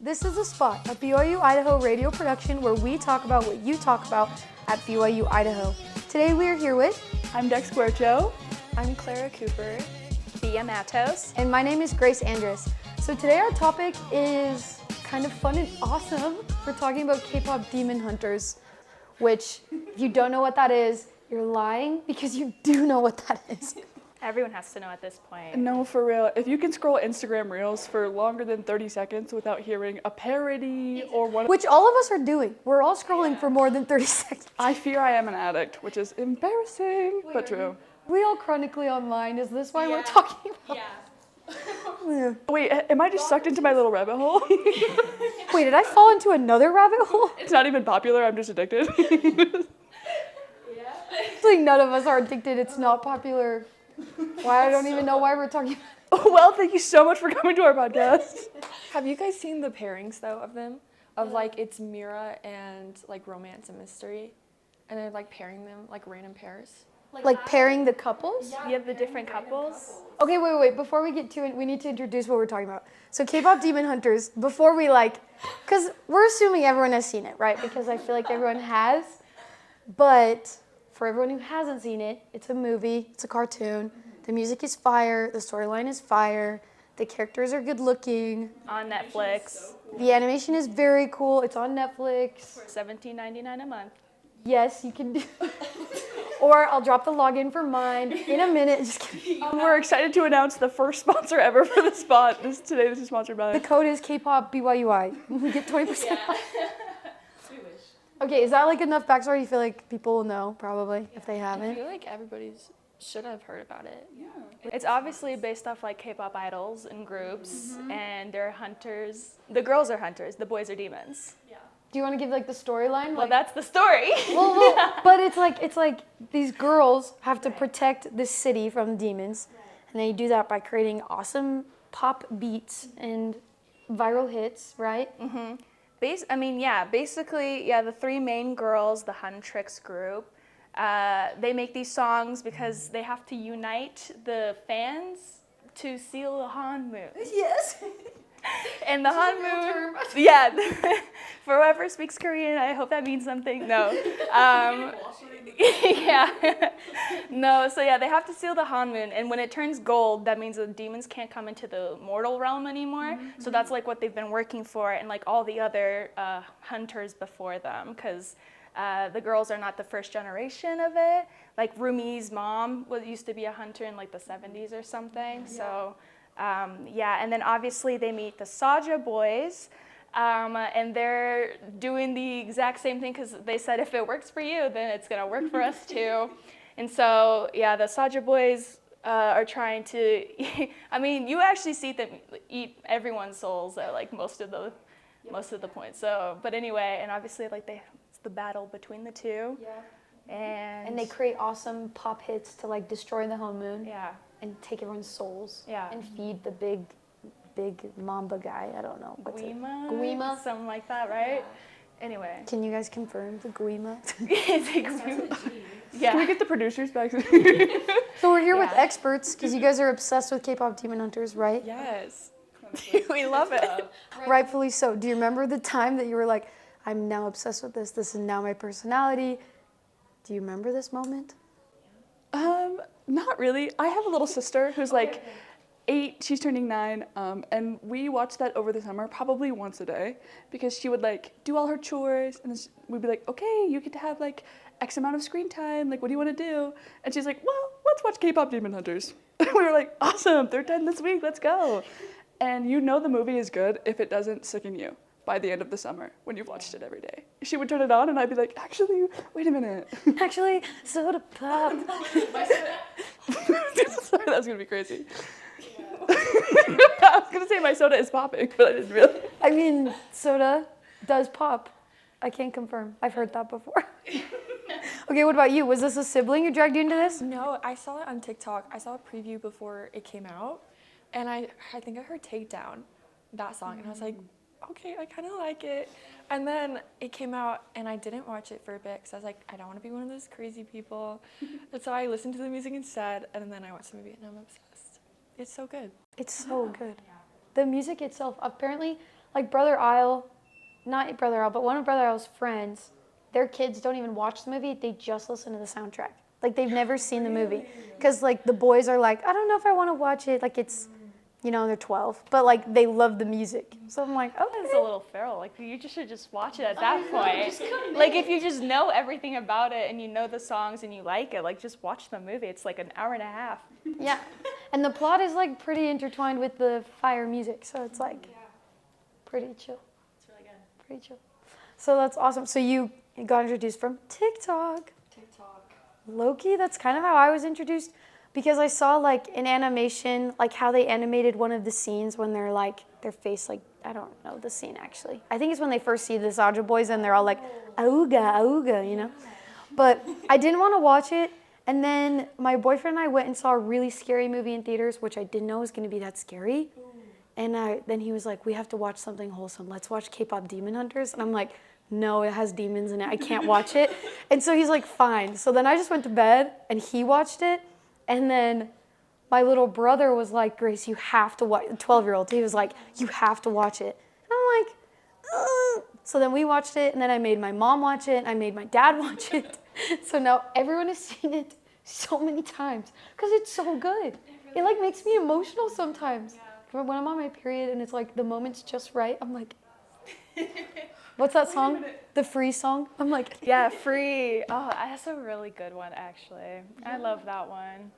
This is The Spot, a BYU-Idaho radio production where we talk about what you talk about at BYU-Idaho. Today we are here with... I'm Dex Guercho. I'm Clara Cooper. Bia Matos. And my name is Grace Andrus. So today our topic is kind of fun and awesome. We're talking about K-pop demon hunters, which if you don't know what that is, you're lying because you do know what that is. Everyone has to know at this point. No, for real. If you can scroll Instagram Reels for longer than 30 seconds without hearing a parody or one... Which all of us are doing. We're all scrolling for more than 30 seconds. I fear I am an addict, which is embarrassing, but true. We all chronically online. Is this why we're talking about? Yeah. Wait, am I just sucked into my little rabbit hole? Wait, did I fall into another rabbit hole? It's not even popular, I'm just addicted. It's like none of us are addicted. It's not popular. Why? I don't even know why we're talking about Oh, well, thank you so much for coming to our podcast. Have you guys seen the pairings though of them? Of like it's Mira and like romance and mystery, and they're like pairing them like random pairs. like pairing the couples? You have the different couples. Okay, wait. Before we get to it, we need to introduce what we're talking about. So K-pop demon hunters, before we because we're assuming everyone has seen it, right? Because I feel like everyone has. But for everyone who hasn't seen it, it's a movie, it's a cartoon. The music is fire, the storyline is fire, the characters are good looking. On Netflix. The animation is very cool. It's on Netflix. $17.99 a month. Yes, you can do. Or I'll drop the login for mine in a minute. Just kidding. We're excited to announce the first sponsor ever for the spot. This is sponsored by... The code is K-pop BYUI. We get 20% off. Okay, is that like enough backstory? You feel like people will know, probably, if they I haven't? feel like everybody's should have heard about it. Yeah. It's obviously based off like K-pop idols and groups, and they're hunters. The girls are hunters, the boys are demons. Do you want to give like the storyline? Well, that's the story. Well, but it's like these girls have to protect this city from demons, and they do that by creating awesome pop beats and viral hits, right? Basically, the three main girls, the Huntrix group, they make these songs because they have to unite the fans to seal the Han moon. Yes. And the Han moon, for whoever speaks Korean, I hope that means something. No, they have to seal the Han moon, and when it turns gold, that means the demons can't come into the mortal realm anymore. So that's like what they've been working for, and like all the other hunters before them, because the girls are not the first generation of it. Like Rumi's mom used to be a hunter in like the 70s or something. So. And then obviously they meet the Saja boys, and they're doing the exact same thing because they said if it works for you, then it's going to work for us too. And so, the Saja boys are trying to, you actually see them eat everyone's souls at like most of the points. So, but anyway, and obviously it's the battle between the two. Yeah. And they create awesome pop hits to like destroy the whole moon. Yeah. And take everyone's souls. Yeah. And feed the big mamba guy. I don't know. Guima? Something like that, right? Yeah. Anyway. Can you guys confirm the Guima? It's a Guima. Yeah. Can we get the producers back? So we're here with experts because you guys are obsessed with K-pop demon hunters, right? Yes. We love it. Rightfully so. Do you remember the time that you were like, I'm now obsessed with this. This is now my personality. Do you remember this moment? Not really. I have a little sister who's like 8, she's turning 9, and we watched that over the summer probably once a day because she would like do all her chores, and then we'd be like, okay, you get to have like X amount of screen time, like what do you want to do? And she's like, well, let's watch K-pop demon hunters. And we were like, awesome, they're 10 this week, let's go. And the movie is good if it doesn't sicken you by the end of the summer when you've watched it every day. She would turn it on and I'd be like, actually, wait a minute. Actually, soda pop. Sorry, that was gonna be crazy. I was gonna say my soda is popping, but I didn't really. I mean, soda does pop. I can't confirm. I've heard that before. Okay, what about you? Was this a sibling who dragged you into this? No, I saw it on TikTok. I saw a preview before it came out, and I think I heard Takedown, that song, and I was like, okay, I kind of like it. And then it came out, and I didn't watch it for a bit because I was like, I don't want to be one of those crazy people. And so I listened to the music instead, and then I watched the movie, and I'm obsessed. It's so good. It's so good. The music itself, apparently, like Brother Isle, not Brother Isle, but one of Brother Isle's friends, their kids don't even watch the movie. They just listen to the soundtrack. Like they've never seen the movie. Because like the boys are like, I don't know if I want to watch it. Like it's, you know, they're 12. But like they love the music. So I'm like, oh, It's a little feral. Like you just should just watch it at that point. Like if you just know everything about it and you know the songs and you like it, like just watch the movie. It's like an hour and a half. yeah. And the plot is like pretty intertwined with the fire music. So it's like pretty chill. It's really good. Pretty chill. So that's awesome. So you got introduced from TikTok. Loki, that's kind of how I was introduced because I saw like an animation, like how they animated one of the scenes when they're like, their face like, I don't know the scene actually. I think it's when they first see the Saja boys and they're all like, auga, auga, you know? But I didn't want to watch it. And then my boyfriend and I went and saw a really scary movie in theaters, which I didn't know was going to be that scary. And then he was like, we have to watch something wholesome. Let's watch K-pop Demon Hunters. And I'm like, no, it has demons in it. I can't watch it. And so he's like, fine. So then I just went to bed and he watched it. And then my little brother was like, Grace, you have to watch, 12-year-old. He was like, you have to watch it. And I'm like, ugh. So then we watched it and then I made my mom watch it and I made my dad watch it. So now everyone has seen it so many times because it's so good. It like makes me emotional sometimes. When I'm on my period and it's like the moment's just right, I'm like, what's that song? The Free song? I'm like, Yeah, Free. Oh, that's a really good one, actually. I love that one.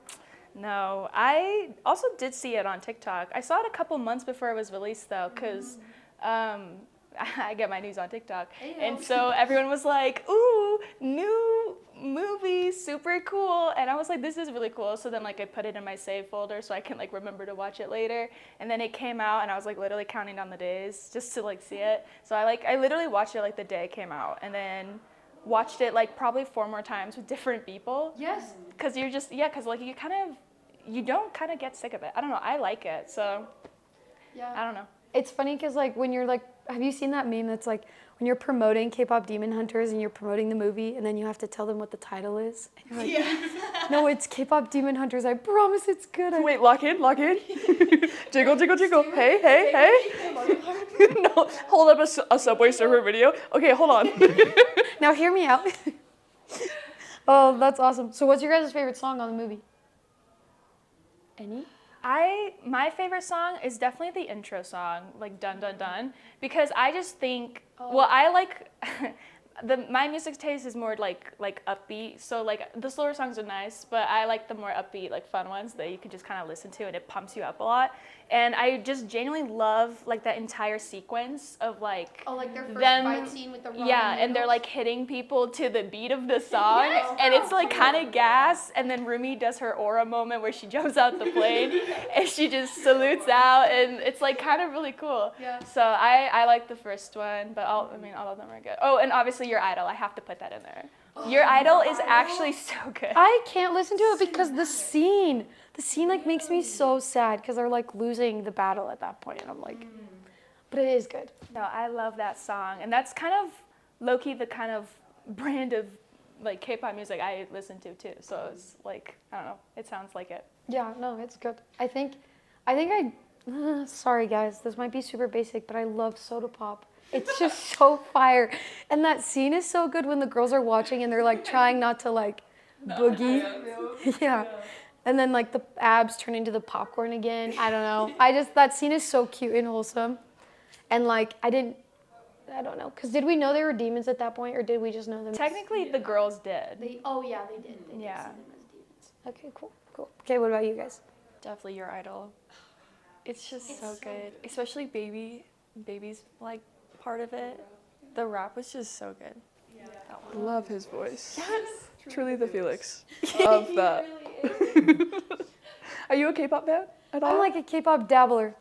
No, I also did see it on TikTok. I saw it a couple months before it was released, though, because I get my news on TikTok. And so everyone was like, ooh, new movie, super cool. And I was like, this is really cool. So then, like, I put it in my save folder so I can, like, remember to watch it later. And then it came out, and I was, like, literally counting down the days just to, like, see it. So I literally watched it, like, the day it came out. And then watched it, like, probably 4 more times with different people. yes. Because you're just, because, like, you don't kind of get sick of it. I don't know. I like it. So, Yeah. I don't know. It's funny because like when you're like, have you seen that meme that's like when you're promoting K-pop Demon Hunters and you're promoting the movie and then you have to tell them what the title is? And you're like, no, it's K-pop Demon Hunters. I promise it's good. Wait, lock in. Jiggle, jiggle, jiggle. Hey, hey, hey. No, hold up a Subway Surfer video. Okay, hold on. Now hear me out. Oh, that's awesome. So what's your guys' favorite song on the movie? Any? My favorite song is definitely the intro song, like Dun Dun Dun, because I just think, well, I like, my music taste is more like upbeat, so like the slower songs are nice, but I like the more upbeat, like fun ones that you can just kind of listen to and it pumps you up a lot. And I just genuinely love like that entire sequence of like like their first them, fight scene with the and they're like hitting people to the beat of the song, and it's like kind of gas. And then Rumi does her aura moment where she jumps out the plane and she just salutes out, and it's like kind of really cool. Yeah. So I like the first one, but all of them are good. Oh, and obviously Your Idol, I have to put that in there. Your Idol is actually so good. I can't listen to it because the scene like makes me so sad because they're like losing the battle at that point, and I'm like, but it is good. No, I love that song, and that's kind of low-key the kind of brand of like K-pop music I listen to too. So it's like, I don't know, it sounds like it. Yeah, no, it's good. I think sorry guys, this might be super basic, but I love Soda Pop. It's just so fire. And that scene is so good when the girls are watching and they're like trying not to like boogie. Yeah. And then like the abs turn into the popcorn again. I don't know. That scene is so cute and wholesome. And like, I don't know. Because did we know they were demons at that point or did we just know them? Technically, the girls did. They did. Yeah. See them as demons. Okay, cool. Okay, what about you guys? Definitely Your Idol. It's just so good. Especially Baby's like part of it. The rap was just so good. Love his voice. Yes. Truly the Felix of that. Are you a K-pop fan at all? I'm like a K-pop dabbler.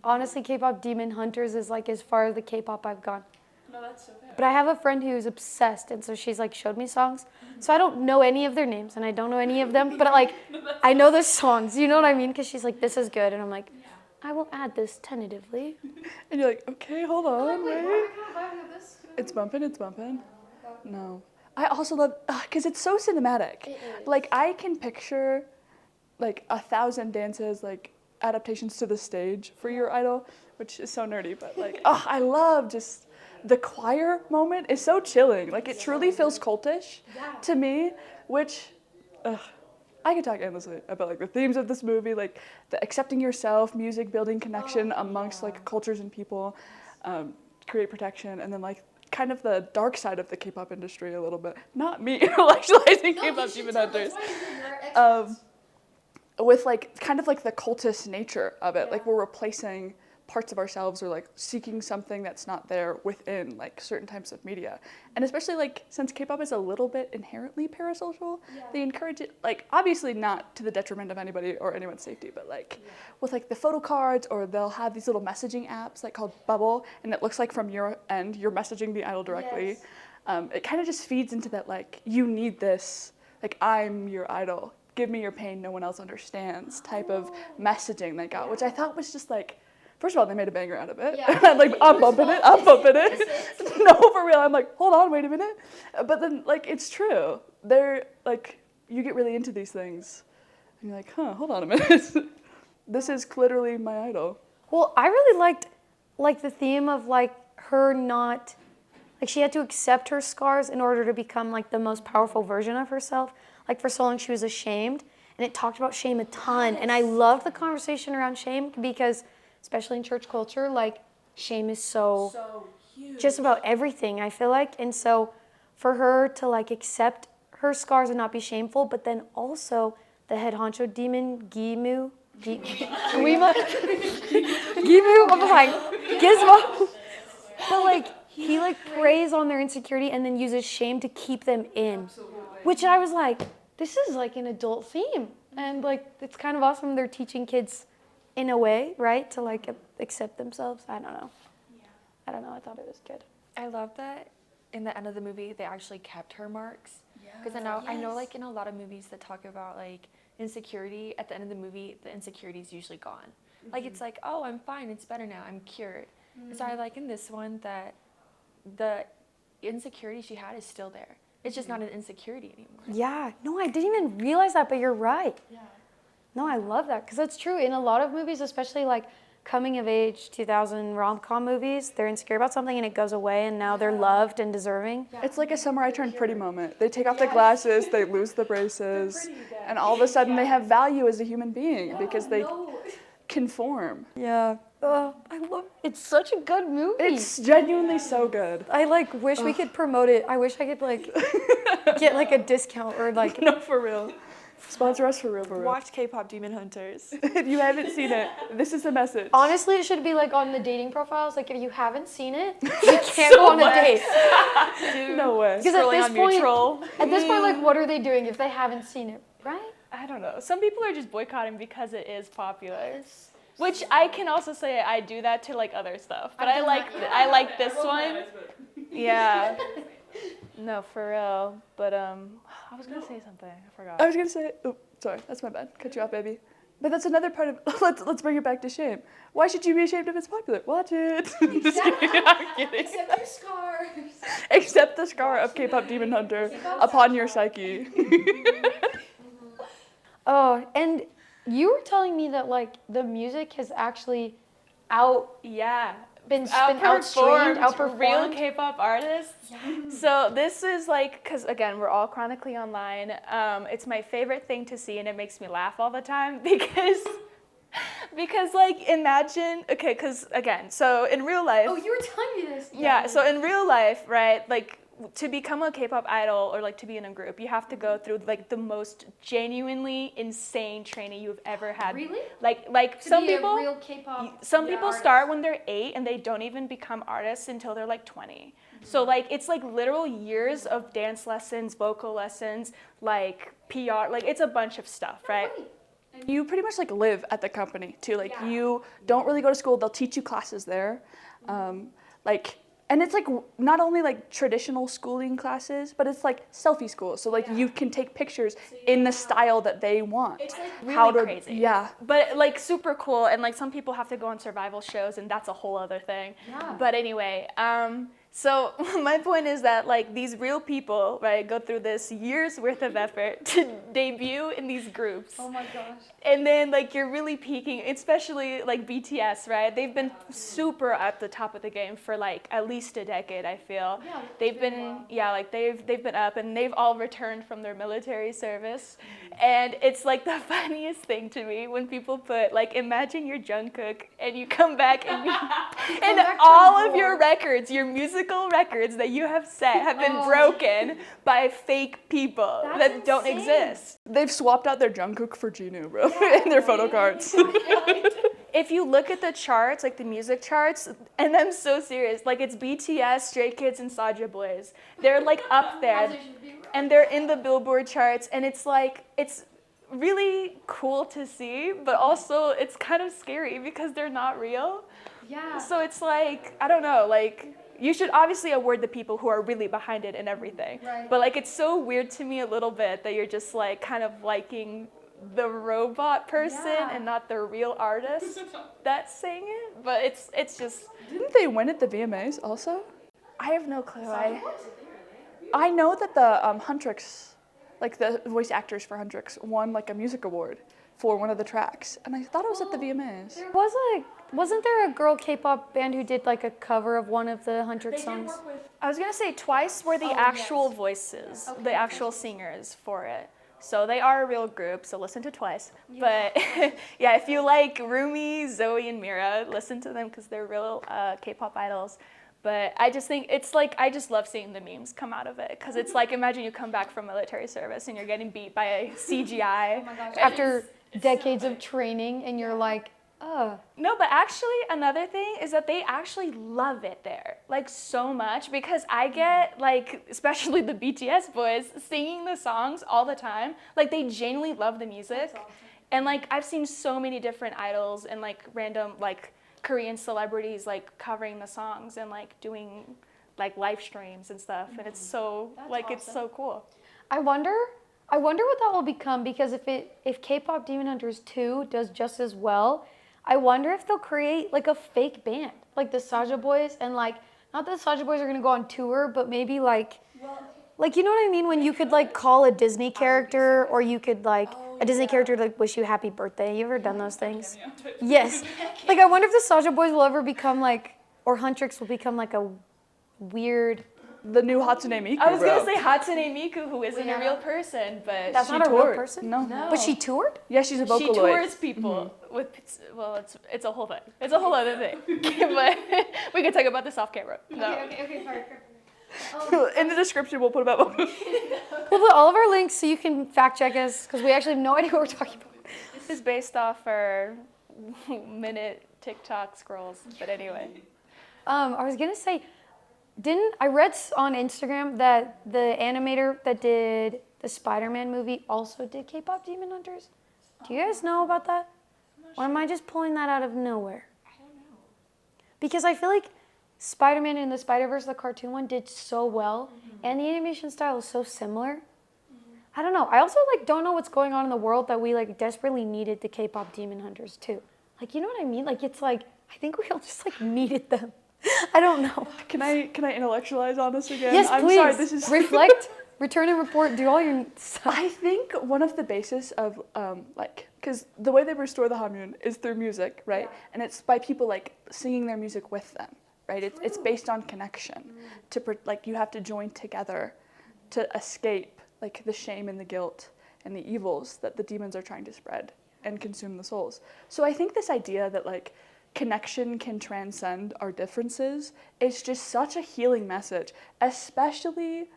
Honestly, K-pop Demon Hunters is like as far as the K-pop I've gone. No, that's so good. But I have a friend who's obsessed, and so she's like showed me songs. So I don't know any of their names, and I don't know any of them, but like I know the songs. You know what I mean? Because she's like, this is good, and I'm like, I will add this tentatively. And you're like, okay, hold on, wait. Kind of vibing with this. It's bumping. No. I also love, because it's so cinematic. Like, I can picture, like, 1,000 dances, like, adaptations to the stage for your idol, which is so nerdy, but like, oh, I love just the choir moment is so chilling. Like, it truly feels cultish to me, which, I could talk endlessly about like the themes of this movie, like the accepting yourself, music, building connection amongst like cultures and people, create protection, and then like kind of the dark side of the K-pop industry a little bit. Not me intellectualizing K-pop demon hunters. With like kind of like the cultist nature of it, like we're replacing parts of ourselves or like seeking something that's not there within like certain types of media. And especially like since K-pop is a little bit inherently parasocial, they encourage it, like obviously not to the detriment of anybody or anyone's safety, but like with like the photo cards, or they'll have these little messaging apps like called Bubble, and it looks like from your end you're messaging the idol directly. It kind of just feeds into that like, you need this, like I'm your idol, give me your pain, no one else understands type of messaging they got, which I thought was just like, first of all, they made a banger out of it. I'm like, I'm bumping it. No, for real. I'm like, hold on, wait a minute. But then, like, it's true. They're, like, you get really into these things. And you're like, hold on a minute. This is literally my idol. Well, I really liked, like, the theme of, like, her not, like, she had to accept her scars in order to become, like, the most powerful version of herself. Like, for so long, she was ashamed. And it talked about shame a ton. And I loved the conversation around shame because, especially in church culture, like shame is so huge. Just about everything, I feel like. And so for her to like accept her scars and not be shameful, but then also the head honcho demon, Gimu, I'm like, Gizmo. But like, he like preys on their insecurity and then uses shame to keep them in. Which I was like, this is like an adult theme. And like, it's kind of awesome they're teaching kids in a way, right, to like accept themselves. I don't know. I don't know. I thought it was good. I love that in the end of the movie they actually kept her marks. Because I know like in a lot of movies that talk about like insecurity, at the end of the movie the insecurity is usually gone. Like it's like, oh, I'm fine, it's better now, I'm cured. So I like in this one that the insecurity she had is still there. It's just not an insecurity anymore. Yeah. No, I didn't even realize that, but you're right. Yeah. No, I love that because that's true. In a lot of movies, especially like coming of age 2000 rom-com movies, they're insecure about something and it goes away and now they're loved and deserving. It's like a Summer I Turned Pretty moment. They take off the glasses, they lose the braces, and all of a sudden they have value as a human being because they conform. Yeah. I love it. It's such a good movie. It's genuinely so good. I like wish we could promote it. I wish I could like get like a discount or like. No, for real. Sponsor us for real, for real. Watch K-pop Demon Hunters. If you haven't seen it, this is the message. Honestly, it should be like on the dating profiles. Like if you haven't seen it, you can't go on a date. Dude, no way. Because at this point, like what are they doing if they haven't seen it, right? I don't know. Some people are just boycotting because it is popular. Which I can also say I do that to like other stuff. But I like this one. Yeah. No, for real. But I was gonna say something. I forgot. I was gonna say, oh, sorry, that's my bad. Cut you off, baby. But that's another part of. Let's bring it back to shame. Why should you be ashamed if it's popular? Watch it. Just kidding. I'm kidding. Accept your scars. Accept the scar of K-pop Demon Hunter upon your psyche. Oh, and you were telling me that like the music has actually been outperformed real K-pop artists. Yeah. So this is like, because again, we're all chronically online. It's my favorite thing to see, and it makes me laugh all the time because like imagine, okay, because again, so in real life. Oh, you were telling me this. Yeah. So in real life, right, like to become a K-pop idol or like to be in a group, you have to go through like the most genuinely insane training you've ever had. Really? Like to some be people, a real K-pop people start when they're 8 and they don't even become artists until they're like 20. So like it's like literal years of dance lessons, vocal lessons, like PR, like it's a bunch of stuff, right? And you pretty much like live at the company too. Like you don't really go to school. They'll teach you classes there, and it's like not only like traditional schooling classes, but it's like selfie school. So like you can take pictures in the style that they want. It's like really crazy. Yeah. But like super cool, and like some people have to go on survival shows, and that's a whole other thing. Yeah. But anyway, So my point is that like these real people, right, go through this year's worth of effort to debut in these groups. Oh my gosh. And then like you're really peaking, especially like BTS, right? They've been super at the top of the game for like at least a decade, I feel. Yeah, They've been they've been up and they've all returned from their military service. And it's like the funniest thing to me when people put like imagine you're Jungkook and you come back and all of your records, your musical records that you have set have been broken by fake people that don't exist. They've swapped out their Jungkook for Jinu, bro, in their photo cards. If you look at the charts, like the music charts, and I'm so serious, like it's BTS, Stray Kids, and Saja Boys. They're like up there, and they're in the Billboard charts, and it's like, it's really cool to see, but also it's kind of scary because they're not real. Yeah. So it's like, I don't know, like, you should obviously award the people who are really behind it and everything. Right. But like, it's so weird to me a little bit that you're just like kind of liking the robot person and not the real artist that's saying it. But it's just. Didn't they win at the VMAs also? I have no clue. I know that the Huntrix, like the voice actors for Huntrix, won like a music award for one of the tracks, and I thought it was at the VMAs. Wasn't there a girl K-pop band who did like a cover of one of the Huntrix songs? I was gonna say Twice were the actual voices, the actual singers for it. So they are a real group, so listen to Twice. But yeah, if you like Rumi, Zoe, and Mira, listen to them because they're real K-pop idols. But I just think it's like, I just love seeing the memes come out of it because it's like, imagine you come back from military service and you're getting beat by a CGI. Oh my gosh. After decades of training and you're like, No, but actually another thing is that they actually love it there, like so much, because I get like, especially the BTS boys singing the songs all the time. Like they genuinely love the music. Awesome. And like I've seen so many different idols and like random like Korean celebrities like covering the songs and like doing like live streams and stuff. And it's so it's so cool. I wonder what that will become, because if K-pop Demon Hunters 2 does just as well, I wonder if they'll create like a fake band, like the Saja Boys, and like, not that the Saja Boys are gonna go on tour, but maybe like you know what I mean? When you could like call a Disney character, or you could like a Disney character to like wish you happy birthday. You ever done those things? Yes. Like I wonder if the Saja Boys will ever become like, or Huntrix will become like a weird. The new Hatsune Miku. I was gonna say Hatsune Miku, who isn't a real person, but That's not a real person? No. But she toured? Yeah, she's a Vocaloid. She tours people with, well, it's a whole thing. It's a whole other thing. But we can talk about this off camera. No. Okay, sorry. In the description, we'll put about. We'll put all of our links so you can fact check us, because we actually have no idea what we're talking about. This is based off our minute TikTok scrolls, but anyway. I was gonna say, I read on Instagram that the animator that did the Spider-Man movie also did K-pop Demon Hunters? Do you guys know about that? Or am I just pulling that out of nowhere? I don't know. Because I feel like Spider-Man and the Spider-Verse, the cartoon one, did so well, and the animation style is so similar. I don't know. I also like don't know what's going on in the world that we like desperately needed the K-pop Demon Hunters too. Like, you know what I mean? Like, it's like, I think we all just like needed them. I don't know. Can I intellectualize on this again? Yes, I'm please. sorry, this is Reflect, return and report, do all your stuff. I think one of the basis of because the way they restore the Hamyun is through music, right? Yeah. And it's by people like singing their music with them, right? It's based on connection. You have to join together to escape like the shame and the guilt and the evils that the demons are trying to spread and consume the souls. So I think this idea that like connection can transcend our differences is just such a healing message, especially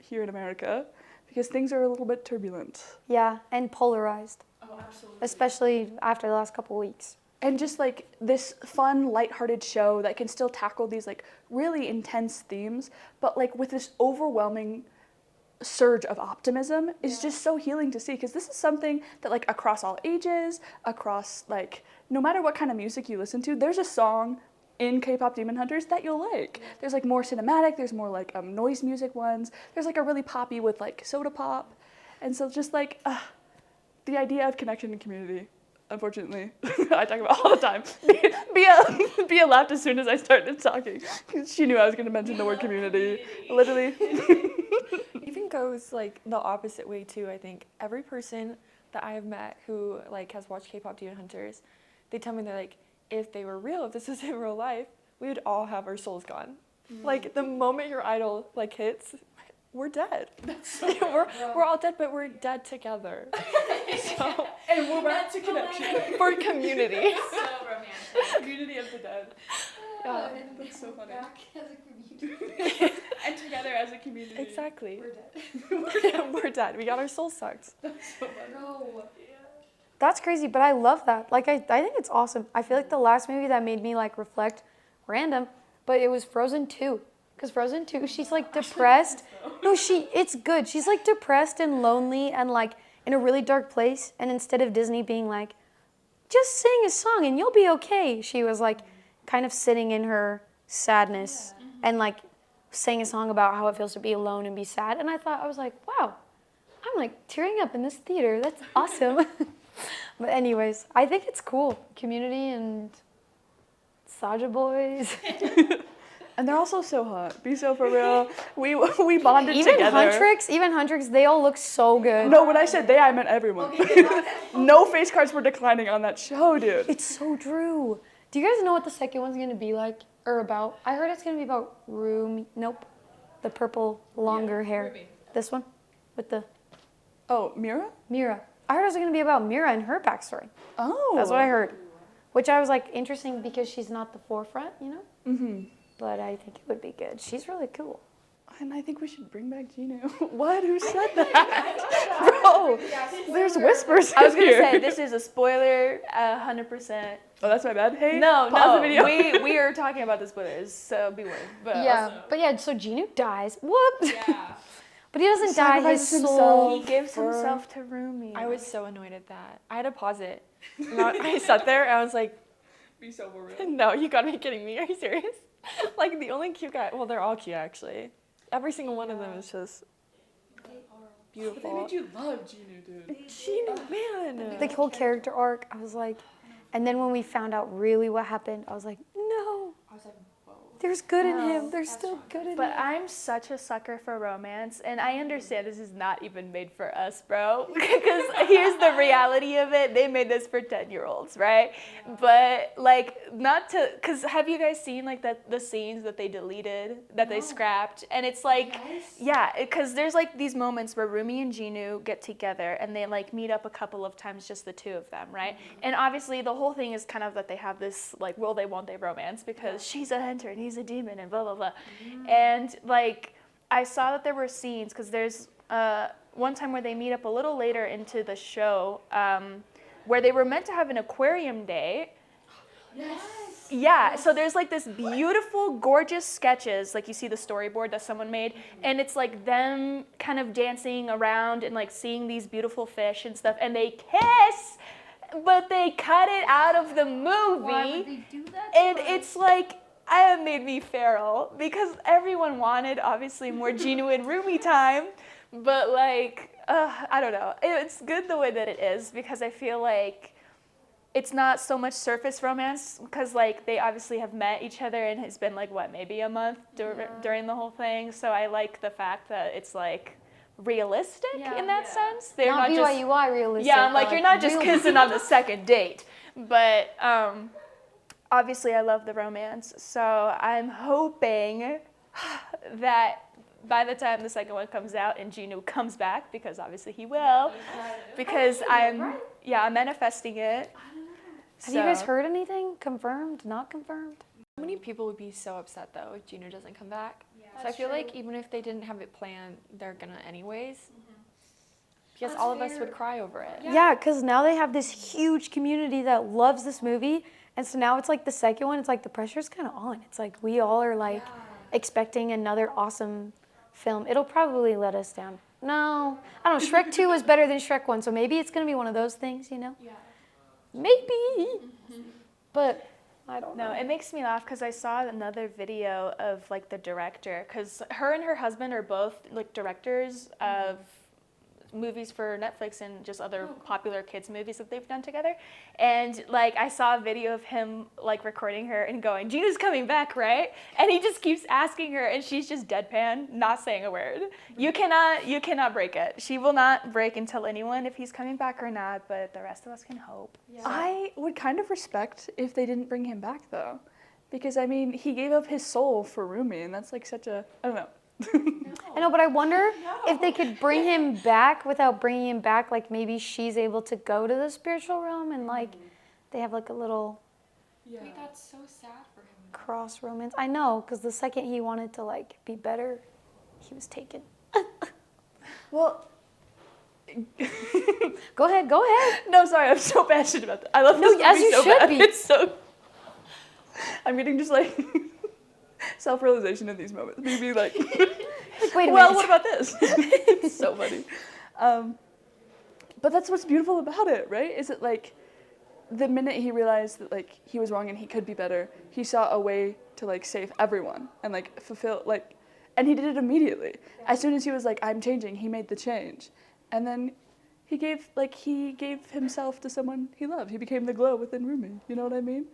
here in America, because things are a little bit turbulent. Yeah, and polarized. Oh, absolutely. Especially after the last couple weeks. And just like this fun, lighthearted show that can still tackle these like really intense themes, but like with this overwhelming surge of optimism is just so healing to see, because this is something that like across all ages, across like no matter what kind of music you listen to, there's a song in K-pop Demon Hunters that you'll like. There's like more cinematic, there's more like noise music ones, there's like a really poppy with like soda pop, and so just like the idea of connection and community unfortunately, I talk about all the time. Bia laughed as soon as I started talking. She knew I was going to mention the word community. Literally. Even goes like the opposite way too. I think every person that I have met who like has watched K-pop Demon Hunters, they tell me they're like, if they were real, if this was in real life, we would all have our souls gone. Like the moment your idol like hits, we're dead. We're all dead, but we're dead together. So, And we're back to connection. for community. So romantic. Community of the dead. Yeah. That's so funny. Back as a community. And together as a community. Exactly. We're dead. We're dead. We got our souls sucked. So funny. No. That's crazy, but I love that. Like, I think it's awesome. I feel like the last movie that made me, like, reflect, random, but it was Frozen 2. Because Frozen 2, she's, like, depressed. No, it's good. She's, like, depressed and lonely and, like, in a really dark place. And instead of Disney being like, just sing a song and you'll be okay, she was, like, kind of sitting in her sadness and, like, sang a song about how it feels to be alone and be sad. And I was like, wow, I'm, like, tearing up in this theater. That's awesome. But anyways, I think it's cool. Community and Saja boys. And they're also so hot. Be so for real. We bonded Even together. Huntrix, they all look so good. No, when I said they, I meant everyone. No face cards were declining on that show, dude. It's so true. Do you guys know what the second one's gonna be like or about? I heard it's gonna be about Rumi. Nope, the purple longer hair. Rumi. This one, with the Oh, Mira? Mira. I heard it was gonna be about Mira and her backstory. Oh. That's what I heard. Which I was like interesting because she's not the forefront, you know. Mm-hmm. But I think it would be good. She's really cool. And I think we should bring back Gino. What? Who said that? Bro, there's whispers I was in gonna here. say this is a spoiler, 100%. Oh, that's my bad. Hey, No, pause the video. we are talking about the spoilers, so beware. But Yeah, so Genu dies. Whoops. Yeah. But he doesn't die. His Sacrifices soul. he gives for- himself to Rumi. I was so annoyed at that. I had to pause it. And I sat there and I was like, Be so for real. no, you gotta be kidding me. Are you serious? Like the only cute guy, well, they're all cute actually. Every single one of them is just beautiful. They made you love Gino, dude. Gino, man. The whole character arc, I was like, and then when we found out really what happened, I was like, no, I was like, whoa. there's good in him. There's still good in But him. I'm such a sucker for romance, and I understand this is not even made for us, bro. Because here's the reality of it: they made this for 10-year-olds, right? But like, not to, cause have you guys seen like the scenes that they deleted, that they scrapped? And it's like, yeah, cause there's like these moments where Rumi and Ginu get together, and they like meet up a couple of times, just the two of them, right? And obviously the whole thing is kind of that they have this like, will they, won't they romance, because she's a hunter and he's a demon and blah blah blah. And like I saw that there were scenes, because there's one time where they meet up a little later into the show, where they were meant to have an aquarium day. Yes. Yeah, so there's like this beautiful, gorgeous sketches, like you see the storyboard that someone made, and it's like them kind of dancing around and like seeing these beautiful fish and stuff, and they kiss, but they cut it out of the movie. Why would they do that? And it's like, it made me feral, because everyone wanted, obviously, more Ginu and Rumi time, but like, I don't know. It's good the way that it is, because I feel like it's not so much surface romance, because like they obviously have met each other, and it's been like, what, maybe a month during the whole thing. So I like the fact that it's like realistic in that sense. They're Not not just, BYU-I realistic. yeah, I'm but, like, you're not just real kissing on the second date. But obviously I love the romance, so I'm hoping that by the time the second one comes out and Ginu comes back, because obviously he will, because I'm manifesting it. Have you guys heard anything? Confirmed? Not confirmed? How many people would be so upset though if Gino doesn't come back? So I feel like even if they didn't have it planned, they're gonna anyways. Because That's all of us fair. would cry over it. Yeah, because now they have this huge community that loves this movie. And so now it's like the second one, it's like the pressure's kind of on. It's like we all are like expecting another awesome film. It'll probably let us down. No, I don't know. Shrek 2 was better than Shrek 1, so maybe it's going to be one of those things, you know? Yeah. Maybe. But I don't know. No, it makes me laugh because I saw another video of like the director, because her and her husband are both like directors of movies for Netflix and just other popular kids movies that they've done together. And like I saw a video of him like recording her and going, "Gina's coming back, right?" And he just keeps asking her, and she's just deadpan, not saying a word. You cannot break it. She will not break and tell anyone if he's coming back or not, but the rest of us can hope. Yeah. I would kind of respect if they didn't bring him back though, because I mean he gave up his soul for Rumi, and that's like such a, I don't know. I know, but I wonder if they could bring him back without bringing him back. Like maybe she's able to go to the spiritual realm and like they have like a little Wait, that's so sad for him. cross romance. I know, because the second he wanted to like be better, he was taken. Well, Go ahead, go ahead. no, sorry, I'm so passionate about that. I love No, this movie as you so should bad. be. It's so. I'm getting just like self-realization in these moments. Maybe like, Like, wait a well, minute. what about this? It's so funny. But that's what's beautiful about it, right? Is it like the minute he realized that like he was wrong and he could be better, he saw a way to like save everyone and like fulfill like, and he did it immediately. As soon as he was like, I'm changing, he made the change, and then he gave himself to someone he loved. He became the glow within Rumi. You know what I mean?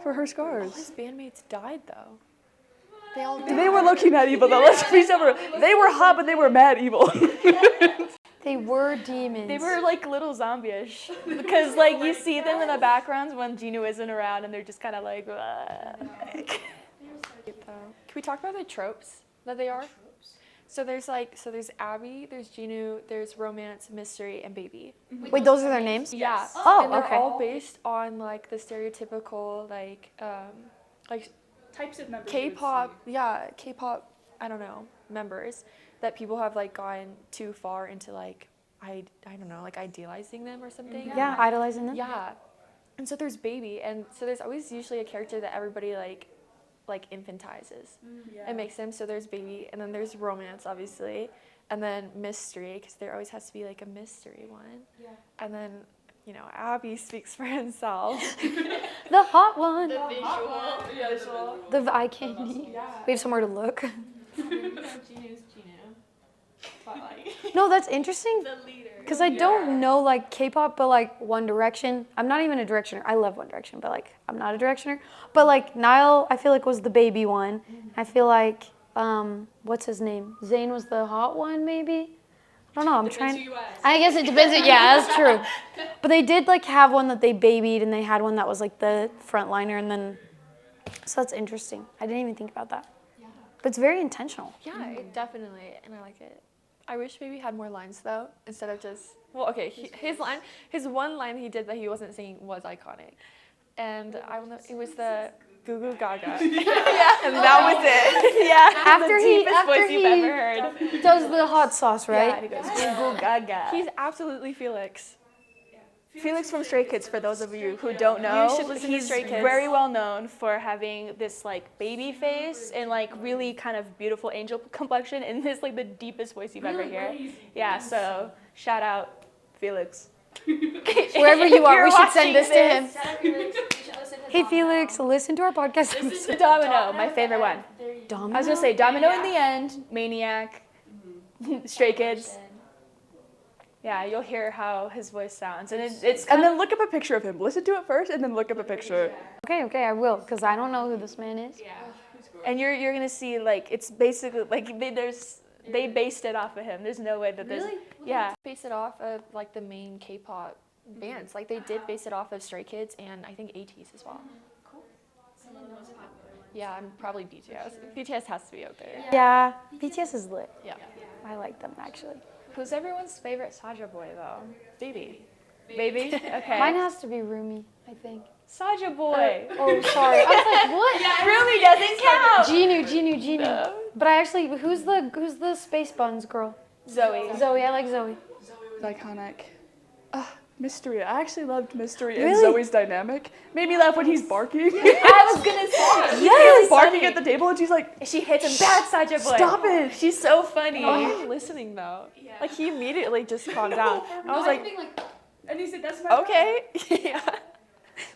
For her All scars. his bandmates died though. They all They were low-key mad evil though. Let's be sober. They were hot, but they were mad evil. They were demons. They were like little zombie-ish because like you see them in the backgrounds when Gina isn't around and they're just kind of like. Can we talk about the tropes that they are? So there's Abby, there's Ginu, there's romance, mystery, and baby. Wait, those are their names? Yeah. Oh, and they're okay. all based on like the stereotypical like Types of members. K-pop, K-pop, I don't know, members that people have like gone too far into like I don't know, like idealizing them or something. Yeah, idolizing them. Yeah. And so there's baby, and so there's always usually a character that everybody like infantizes. It makes them, so there's baby, and then there's romance, obviously, and then mystery, because there always has to be like a mystery one. Yeah. And then, you know, Abby speaks for himself. The hot one. The visual. The eye candy. We have somewhere to look. Gino's Gino. Spotlight. No, that's interesting. The leader. Because I don't know like K-pop, but like One Direction. I'm not even a Directioner. I love One Direction, but like I'm not a Directioner. But like Niall, I feel like was the baby one. I feel like what's his name? Zayn was the hot one, maybe. I don't know. I'm trying. I guess it depends. Yeah, that's true. But they did like have one that they babied, and they had one that was like the frontliner, and then. So that's interesting. I didn't even think about that. Yeah. But it's very intentional. Yeah, it definitely, and I like it. I wish maybe he had more lines though, instead of just his one line he did that he wasn't singing was iconic, and I don't know, it was the Goo Goo Gaga. Yeah, and that was it. Yeah. After the he deepest voice you've ever heard. does the hot sauce, Yeah, right? and he goes, "Goo goo gaga." He's absolutely Felix. Felix from Stray Kids, for those of you who don't know, You should listen to he's Stray Kids. very well known for having this like baby face and like really kind of beautiful angel complexion and this like the deepest voice you've ever heard. Yeah, so shout out Felix. Wherever you If are, you're we should send this to him. Shout out Felix. You should listen to Hey Domino. Felix, listen to our podcast. episode. Domino, my favorite one. There you go. Domino? I was gonna say Domino in the end, Maniac, Stray Kids. Yeah, you'll hear how his voice sounds, and it's And kind then look up a picture of him. Listen to it first, and then look up a picture. Okay, I will, because I don't know who this man is. Yeah. and you're gonna see like it's basically like they based it off of him. There's no way that there's yeah. Base it off of like the main K-pop bands. Like they did base it off of Stray Kids and I think ATEEZ as well. Cool. Someone the most popular. Yeah, and probably BTS. BTS has to be out there. Yeah, BTS is lit. Yeah. I like them actually. Who's everyone's favorite Saja boy though? Baby. Baby? Okay. Mine has to be Rumi, I think. Saja boy. Oh, sorry. I was like, what? Rumi doesn't count. Genu. No. But I actually, who's the Space Buns girl? Zoe. Zoe. I like Zoe. It's iconic. Mystery. I actually loved Mystery and Really? Zoe's dynamic. Made me laugh when he's barking. I was gonna say. Yes! Barking at the table, and she's like, She hits him. Bad Saja boy. stop it! She's so funny. Oh, I'm listening though. Like he immediately just calmed down. I was like, And he said, that's my okay. Yeah.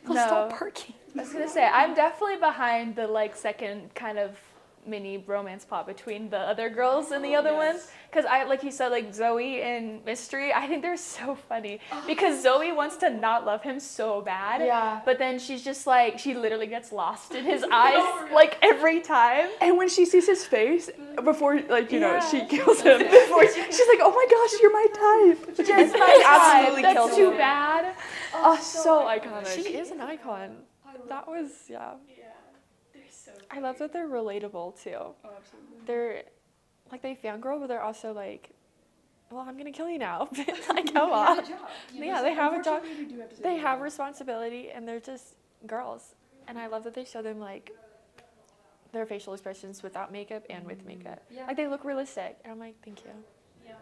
Let's No. stop barking. I was gonna say I'm definitely behind the like second kind of mini romance plot between the other girls and the other ones. Because like you said, like Zoe and Mystery, I think they're so funny because Zoe wants to not love him so bad. Yeah. But then she's just like, she literally gets lost in his eyes like every time. And when she sees his face before, like, you know, Yeah. she kills him. She's like, oh my gosh, you're my type. Just absolutely That's kills too him. bad. Oh, so iconic. She is an icon. That was, yeah. Yeah. They're so I love that they're relatable too. Oh, absolutely. They're like they fangirl, but they're also like, well, I'm gonna kill you now. Like, come on. Yeah, they have a job. They have responsibility, and they're just girls. And I love that they show them like their facial expressions without makeup and with makeup. Yeah. Like they look realistic, and I'm like, thank you. Yeah.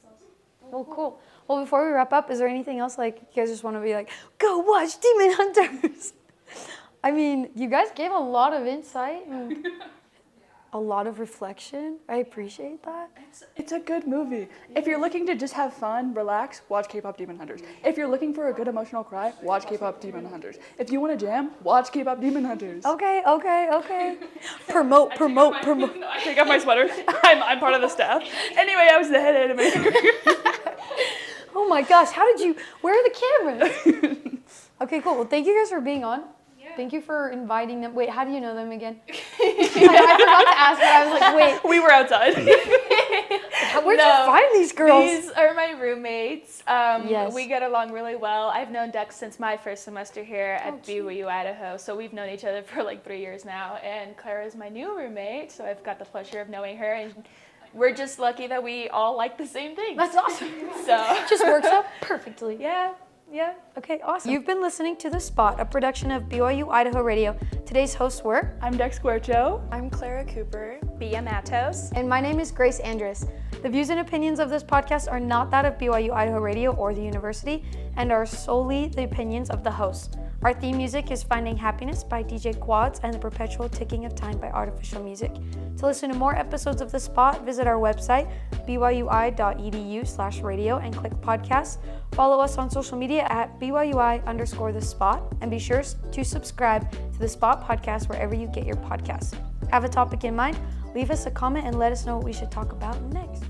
That's awesome. Well, cool. Well, before we wrap up, is there anything else like you guys just want to be like, go watch Demon Hunters? I mean, you guys gave a lot of insight and a lot of reflection. I appreciate that. It's a good movie. If you're looking to just have fun, relax, watch K-pop Demon Hunters. If you're looking for a good emotional cry, watch K-pop Demon Hunters. If you want to jam, watch K-pop Demon Hunters. Okay. Promote. I take off my sweater. I'm part of the staff. Anyway, I was the head animator. Oh my gosh, where are the cameras? Okay, cool. Well, thank you guys for being on. Thank you for inviting them. Wait, how do you know them again? I forgot to ask, but I was like, wait, We were outside. where'd you find these girls? These are my roommates. Yes. We get along really well. I've known Dex since my first semester here at BYU-Idaho, so we've known each other for like 3 years now. And Clara is my new roommate, so I've got the pleasure of knowing her. And we're just lucky that we all like the same things. That's awesome. So It just works out perfectly. yeah. Okay, awesome. You've been listening to The Spot, a production of BYU-Idaho Radio. Today's hosts were, I'm Dex Guercho. I'm Clara Cooper. Bia Matos. and my name is Grace Andrus. The views and opinions of this podcast are not that of BYU-Idaho Radio or the university, and are solely the opinions of the hosts. Our theme music is Finding Happiness by DJ Quads and The Perpetual Ticking of Time by Artificial Music. To listen to more episodes of The Spot, visit our website, byui.edu/radio, and click podcasts. Follow us on social media at BYUI_The Spot, and be sure to subscribe to The Spot podcast wherever you get your podcasts. Have a topic in mind? Leave us a comment and let us know what we should talk about next.